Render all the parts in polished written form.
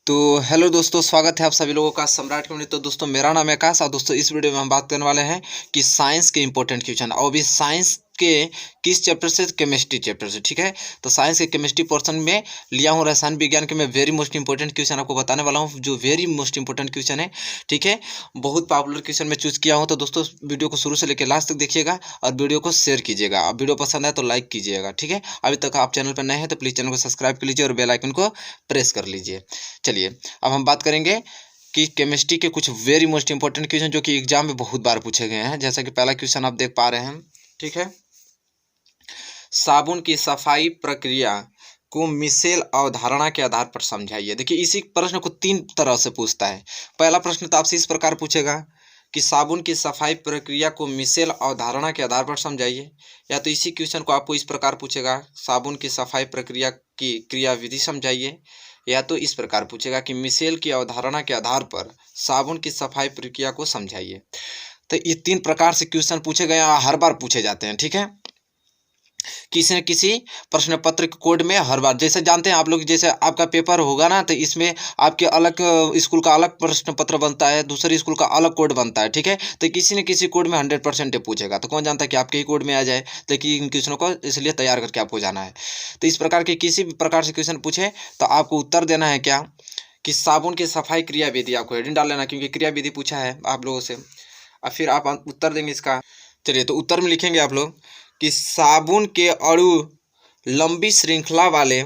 तो हेलो दोस्तों, स्वागत है आप सभी लोगों का सम्राट के में। तो दोस्तों, मेरा नाम है आकाश और दोस्तों इस वीडियो में हम बात करने वाले हैं कि साइंस के इंपॉर्टेंट क्वेश्चन और भी साइंस के किस चैप्टर से, केमिस्ट्री चैप्टर से। ठीक है, तो साइंस के केमिस्ट्री पोर्शन में लिया हूँ रसायन विज्ञान के मैं वेरी मोस्ट इंपॉर्टेंट क्वेश्चन आपको बताने वाला हूँ, जो वेरी मोस्ट इंपॉर्टेंट क्वेश्चन है। ठीक है, बहुत पॉपुलर क्वेश्चन मैं चूज किया हूँ। तो दोस्तों वीडियो को शुरू से लेकर लास्ट तक देखिएगा और वीडियो को शेयर कीजिएगा। अब वीडियो पसंद आए तो लाइक कीजिएगा। ठीक है, अभी तक आप चैनल पर नए हैं तो प्लीज़ चैनल को सब्सक्राइब कर लीजिए और बेल आइकन को प्रेस कर लीजिए। चलिए, अब हम बात करेंगे कि केमिस्ट्री के कुछ वेरी मोस्ट इंपॉर्टेंट क्वेश्चन जो कि एग्जाम में बहुत बार पूछे गए हैं। जैसा कि पहला क्वेश्चन आप देख पा रहे हैं। ठीक है, साबुन की सफाई प्रक्रिया को मिशेल अवधारणा के आधार पर समझाइए। देखिए, इसी प्रश्न को तीन तरह से पूछता है। पहला प्रश्न तो आपसे इस प्रकार पूछेगा कि साबुन की सफाई प्रक्रिया को मिशेल अवधारणा के आधार पर समझाइए, या तो इसी क्वेश्चन को आपको इस प्रकार पूछेगा, साबुन की सफाई प्रक्रिया की क्रियाविधि समझाइए, या तो इस प्रकार पूछेगा कि मिशेल की अवधारणा के आधार पर साबुन की सफाई प्रक्रिया को समझाइए। तो ये तीन प्रकार से क्वेश्चन पूछे गए और हर बार पूछे जाते हैं। ठीक है, किसी न किसी प्रश्न पत्र के कोड में हर बार, जैसे जानते हैं आप लोग, जैसे आपका पेपर होगा ना तो इसमें आपके अलग स्कूल का अलग प्रश्न पत्र बनता है, दूसरे स्कूल का अलग कोड बनता है। ठीक है, तो किसी न किसी कोड में 100% पूछेगा। तो कौन जानता है कि आपके ही कोड में आ जाए, लेकिन इन क्वेश्चनों को इसलिए तैयार करके आपको जाना है। तो इस प्रकार के किसी भी प्रकार से क्वेश्चन पूछे तो आपको उत्तर देना है क्या, कि साबुन की सफाई क्रियाविधि। आपको हेडिंग डाल लेना, क्योंकि क्रियाविधि पूछा है आप लोगों से, और फिर आप उत्तर देंगे इसका। चलिए, तो उत्तर में लिखेंगे आप लोग कि साबुन के अणु लंबी श्रृंखला वाले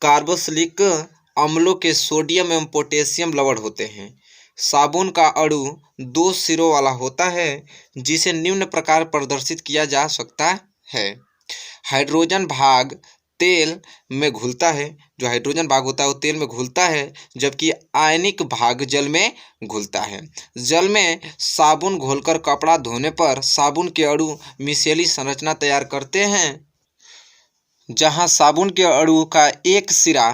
कार्बोक्सिलिक अम्लों के सोडियम एवं पोटेशियम लवण होते हैं। साबुन का अणु दो सिरों वाला होता है, जिसे निम्न प्रकार प्रदर्शित किया जा सकता है। हाइड्रोजन भाग तेल में घुलता है, जो हाइड्रोजन भाग होता है वो तेल में घुलता है, जबकि आयनिक भाग जल में घुलता है। जल में साबुन घोलकर कपड़ा धोने पर साबुन के अणु मिशेली संरचना तैयार करते हैं, जहां साबुन के अणु का एक सिरा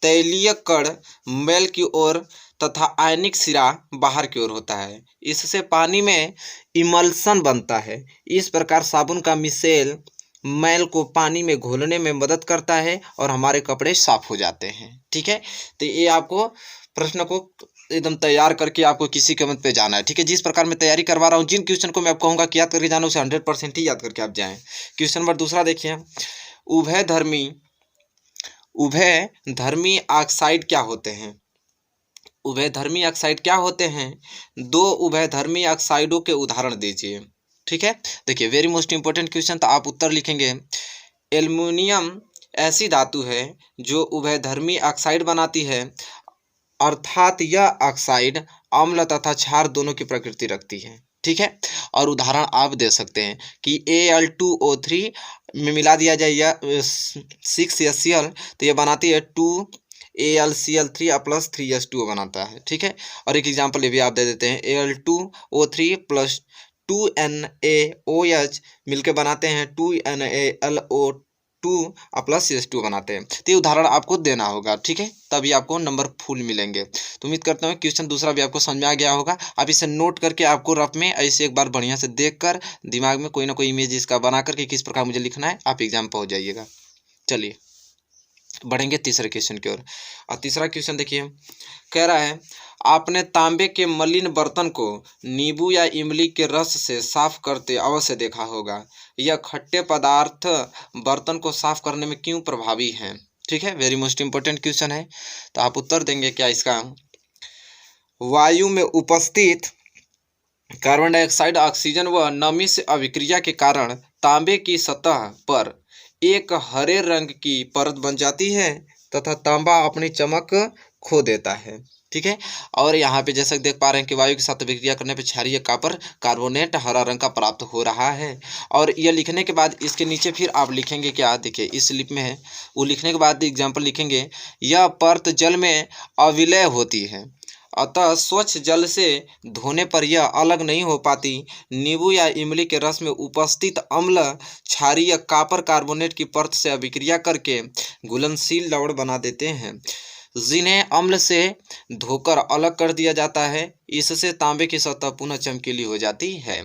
तैलीय कण मैल की ओर तथा आयनिक सिरा बाहर की ओर होता है। इससे पानी में इमल्सन बनता है। इस प्रकार साबुन का मिशेल मैल को पानी में घोलने में मदद करता है और हमारे कपड़े साफ हो जाते हैं। ठीक है, तो ये आपको प्रश्न को एकदम तैयार करके आपको किसी कीमत पे जाना है। ठीक है, जिस प्रकार मैं तैयारी करवा रहा हूँ, जिन क्वेश्चन को मैं आपको कहूँगा कि याद करके जाना, उसे 100% ही याद करके आप जाएं। क्वेश्चन नंबर दूसरा देखिए, उभयधर्मी ऑक्साइड क्या होते हैं। उभयधर्मी ऑक्साइड क्या होते हैं? दो उभयधर्मी ऑक्साइडों के उदाहरण दीजिए। ठीक है, देखिए वेरी मोस्ट इंपॉर्टेंट क्वेश्चन। तो आप उत्तर लिखेंगे, एल्युमिनियम ऐसी धातु है जो उभयधर्मी ऑक्साइड बनाती है, अर्थात यह ऑक्साइड अम्ल तथा क्षार दोनों की प्रकृति रखती है। ठीक है, और उदाहरण आप दे सकते हैं कि Al2O3 में मिला दिया जाए या 6HCl, तो ये बनाती है 2AlCl3 प्लस 3H2O बनाता है। ठीक है, और एक एग्जाम्पल ये भी आप दे देते हैं, Al2O3 प्लस 2NaOH मिलकर बनाते हैं 2NaLO2 प्लस CH2 बनाते हैं। तो ये उदाहरण आपको देना होगा। ठीक है, तभी आपको नंबर फुल मिलेंगे। तो उम्मीद करता हूँ क्वेश्चन दूसरा भी आपको समझ में आ गया होगा। आप इसे नोट करके आपको रफ में ऐसे एक बार बढ़िया से देखकर दिमाग में कोई ना कोई इमेज इसका बना करके किस प्रकार मुझे लिखना है, आप एग्जाम पहुँच जाइएगा। चलिए बढ़ेंगे तीसरे क्वेश्चन की ओर। और तीसरा क्वेश्चन देखिए, कह रहा है, आपने तांबे के मलिन बर्तन को नींबू या इमली के रस से साफ करते अवश्य देखा होगा। यह खट्टे पदार्थ बर्तन को साफ करने में क्यों प्रभावी हैं? ठीक है, वेरी मोस्ट इंपॉर्टेंट क्वेश्चन है। तो आप उत्तर देंगे क्या इसका, वायु में उपस्थित कार्बन डाइऑक्साइड, ऑक्सीजन व नमी से अभिक्रिया के कारण तांबे की सतह पर एक हरे रंग की परत बन जाती है तथा तांबा अपनी चमक खो देता है। ठीक है, और यहाँ पे जैसा देख पा रहे हैं कि वायु के साथ अभिक्रिया करने पे क्षारीय कॉपर कार्बोनेट हरा रंग का प्राप्त हो रहा है। और यह लिखने के बाद इसके नीचे फिर आप लिखेंगे क्या, देखिए इस स्लिप में है, वो लिखने के बाद एग्जाम्पल लिखेंगे, यह परत जल में अविलय होती है, अतः स्वच्छ जल से धोने पर यह अलग नहीं हो पाती। नींबू या इमली के रस में उपस्थित अम्ल क्षारीय कॉपर कार्बोनेट की परत से अभिक्रिया करके घुलनशील लवण बना देते हैं, जिन्हें अम्ल से धोकर अलग कर दिया जाता है। इससे तांबे की सतह पुनः चमकीली हो जाती है।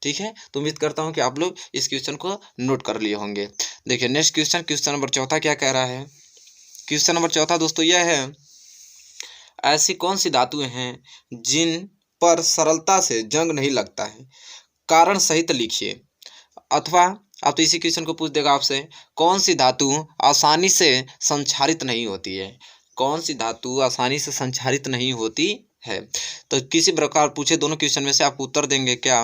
ठीक है, तो उम्मीद करता हूँ कि आप लोग इस क्वेश्चन को नोट कर लिए होंगे। देखिए नेक्स्ट क्वेश्चन, क्वेश्चन नंबर चौथा क्या कह रहा है। क्वेश्चन नंबर चौथा दोस्तों यह है, ऐसी कौन सी धातुएं हैं जिन पर सरलता से जंग नहीं लगता है? कारण सहित लिखिए। अथवा आप तो इसी क्वेश्चन को पूछ देगा आपसे, कौन सी धातु आसानी से संक्षारित नहीं होती है? कौन सी धातु आसानी से संक्षारित नहीं होती है? तो किसी प्रकार पूछे दोनों क्वेश्चन में से आप उत्तर देंगे क्या?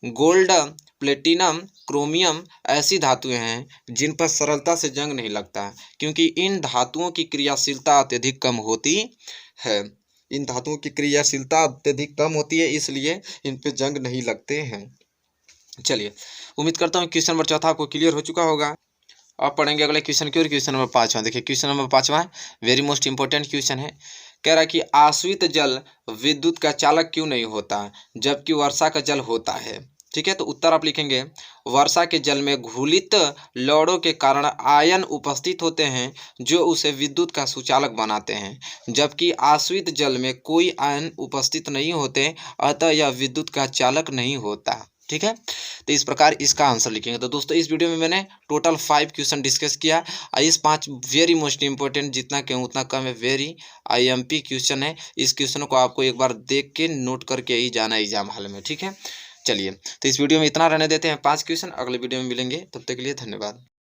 गोल्ड, प्लेटिनम, क्रोमियम ऐसी धातुएं हैं जिन पर सरलता से जंग नहीं लगता है, क्योंकि इन धातुओं की क्रियाशीलता अत्यधिक कम होती है। इन धातुओं की क्रियाशीलता अत्यधिक कम होती है, इसलिए इन पे जंग नहीं लगते हैं। चलिए, उम्मीद करता हूँ क्वेश्चन नंबर 4 आपको क्लियर हो चुका होगा। अब पढ़ेंगे अगले क्वेश्चन की और। क्वेश्चन नंबर 5वां देखिए, क्वेश्चन नंबर 5वां वेरी मोस्ट इंपॉर्टेंट क्वेश्चन है। कह रहा है कि आश्रित जल विद्युत का चालक क्यों नहीं होता जबकि वर्षा का जल होता है? ठीक है, तो उत्तर आप लिखेंगे, वर्षा के जल में घुलित लौड़ों के कारण आयन उपस्थित होते हैं जो उसे विद्युत का सुचालक बनाते हैं, जबकि आश्रित जल में कोई आयन उपस्थित नहीं होते, अतः यह विद्युत का चालक नहीं होता। ठीक है, तो इस प्रकार इसका आंसर लिखेंगे। तो दोस्तों इस वीडियो में मैंने टोटल 5 क्वेश्चन डिस्कस किया और इस 5 वेरी मोस्ट इंपॉर्टेंट, जितना कहूँ उतना कम है, वेरी आईएमपी क्वेश्चन है। इस क्वेश्चन को आपको एक बार देख के नोट करके ही जाना एग्जाम हॉल में। ठीक है, चलिए, तो इस वीडियो में इतना रहने देते हैं, 5 क्वेश्चन। अगले वीडियो में मिलेंगे, तब तक के लिए धन्यवाद।